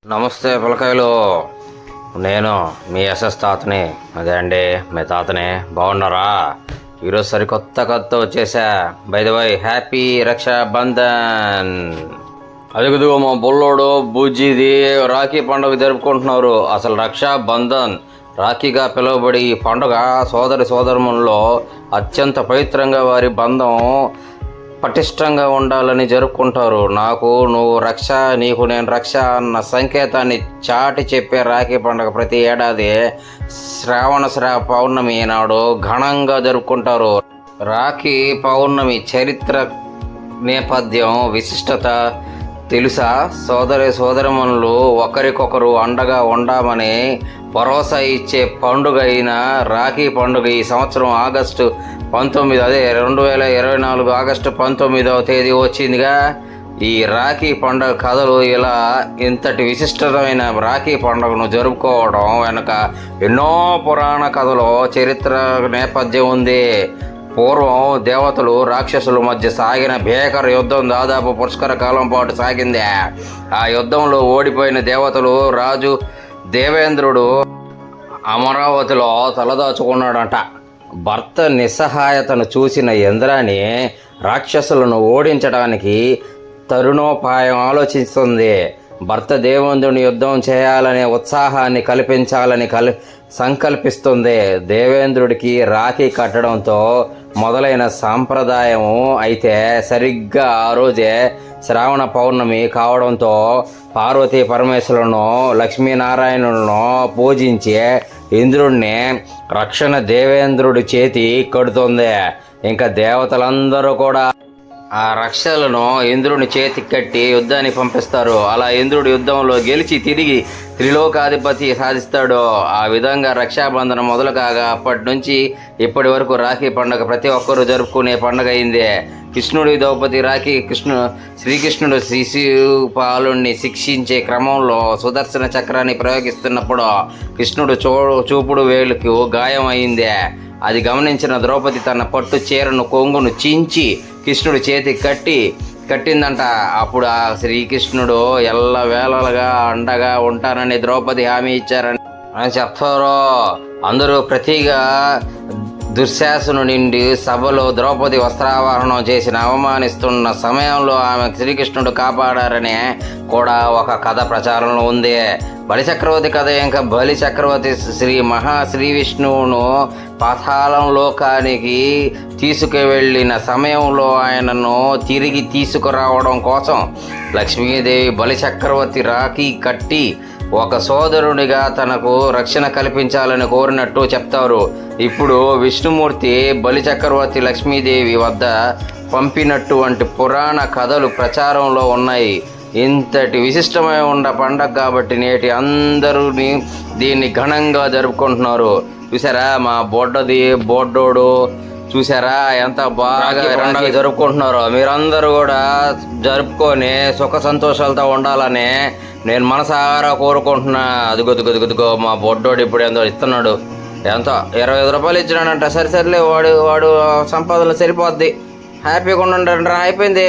నమస్తే పిల్లకాయలు, నేను మీ ఎస్ఎస్ తాతని. అదే అండి మీ తాతని. బాగున్నారా? ఈరోజు సరికొత్త కథ వచ్చేసా. By the way happy Rakshabandhan. అదుగుదుగో మా బుల్లోడు బుజ్జిది రాఖీ పండుగ జరుపుకుంటున్నారు. అసలు రక్షాబంధన్ రాఖీగా పిలువబడి ఈ పండుగ సోదరి సోదరులలో అత్యంత పవిత్రంగా వారి బంధం పటిష్టంగా ఉండాలని జరుపుకుంటారు. నాకు నువ్వు రక్ష, నీకు నేను రక్ష అన్న సంకేతాన్ని చాటి చెప్పే రాఖీ పండుగ ప్రతి ఏడాది శ్రావణ పౌర్ణమి నాడు ఘనంగా జరుపుకుంటారు. రాఖీ పౌర్ణమి చరిత్ర, నేపథ్యం, విశిష్టత తెలుసా? సోదరమణులు ఒకరికొకరు అండగా ఉండామని భరోసా ఇచ్చే పండుగ అయిన రాఖీ పండుగ ఈ సంవత్సరం ఆగస్టు 19, అదే 2024 ఆగస్టు 19వ తేదీ వచ్చిందిగా. ఈ రాఖీ పండుగ కథలు ఇలా ఇంతటి విశిష్టమైన రాఖీ పండుగను జరుపుకోవడం వెనుక ఎన్నో పురాణ కథలు, చరిత్ర నేపథ్యం ఉంది. పూర్వం దేవతలు రాక్షసుల మధ్య సాగిన భీకర యుద్ధం దాదాపు పుష్కర కాలం పాటు సాగింది. ఆ యుద్ధంలో ఓడిపోయిన దేవతలు రాజు దేవేంద్రుడు అమరావతిలో తలదాచుకున్నాడంట. భర్త నిస్సహాయతను చూసిన ఇంద్రాణి రాక్షసులను ఓడించడానికి తరుణోపాయం ఆలోచిస్తుంది. భర్త దేవేంద్రుని యుద్ధం చేయాలనే ఉత్సాహాన్ని కల్పించాలని సంకల్పిస్తుంది. దేవేంద్రుడికి రాఖీ కట్టడంతో మొదలైన సాంప్రదాయం. అయితే సరిగ్గా ఆ రోజే శ్రావణ పౌర్ణమి కావడంతో పార్వతీ పరమేశ్వరులను, లక్ష్మీనారాయణులను పూజించి ఇంద్రుడిని రక్షణ దేవేంద్రుడి చేతి కడుతుంది. ఇంకా దేవతలందరూ కూడా ఆ రక్షలను ఇంద్రుని చేతికి కట్టి యుద్ధానికి పంపిస్తారు. అలా ఇంద్రుడు యుద్ధంలో గెలిచి తిరిగి త్రిలోకాధిపతి సాధిస్తాడు. ఆ విధంగా రక్షాబంధనం మొదలు కాగా అప్పటి నుంచి ఇప్పటి వరకు రాఖీ పండుగ ప్రతి ఒక్కరూ జరుపుకునే పండుగ అయింది. కృష్ణుడి ద్రౌపది రాఖీ శ్రీకృష్ణుడు శిశుపాలుణ్ణి శిక్షించే క్రమంలో సుదర్శన చక్రాన్ని ప్రయోగిస్తున్నప్పుడు కృష్ణుడు చూపుడు వేలుకు గాయం అయింది. అది గమనించిన ద్రౌపది తన పట్టు చీరను కొంగును చించి కృష్ణుడి చేతికి కట్టిందంట. అప్పుడు ఆ శ్రీకృష్ణుడు ఎల్లవేళలుగా అండగా ఉంటానని ద్రౌపది హామీ ఇచ్చారని చెప్తారు. అందరూ ప్రతిగా దుశ్శాసను నుండి సభలో ద్రౌపది వస్త్రావరణం చేసిన అవమానిస్తున్న సమయంలో ఆమె శ్రీకృష్ణుడు కాపాడారని కూడా ఒక కథ ప్రచారంలో ఉంది. బలిచక్రవర్తి కథ. ఇంకా బలిచక్రవర్తి శ్రీ విష్ణువును పాతాళంలోకానికి తీసుకువెళ్ళిన సమయంలో ఆయనను తిరిగి తీసుకురావడం కోసం లక్ష్మీదేవి బలిచక్రవర్తి రాఖీ కట్టి ఒక సోదరునిగా తనకు రక్షణ కల్పించాలని కోరినట్టు చెప్తారు. ఇప్పుడు విష్ణుమూర్తి బలిచక్రవర్తి లక్ష్మీదేవి వద్ద పంపినటువంటి పురాణ కథలు ప్రచారంలో ఉన్నాయి. ఇంతటి విశిష్టమై ఉన్న పండగ కాబట్టి నేటి అందరూ దీన్ని ఘనంగా జరుపుకుంటున్నారు. చూసారా మా బోడ్డోడు చూసారా ఎంత బాగా జరుపుకుంటున్నారో. మీరందరూ కూడా జరుపుకొని సుఖ సంతోషాలతో ఉండాలని నేను మనసారా కోరుకుంటున్నా. అదిగొద్దుగొద్దుగొద్దుగో మా బొడ్డోడు ఇప్పుడు ఎంతో ఇస్తున్నాడు. ఎంతో 25 రూపాయలు ఇచ్చినాడంట. సరిలే వాడు సంపాదనలు సరిపోద్ది. హ్యాపీగా ఉండండి. అయిపోయింది.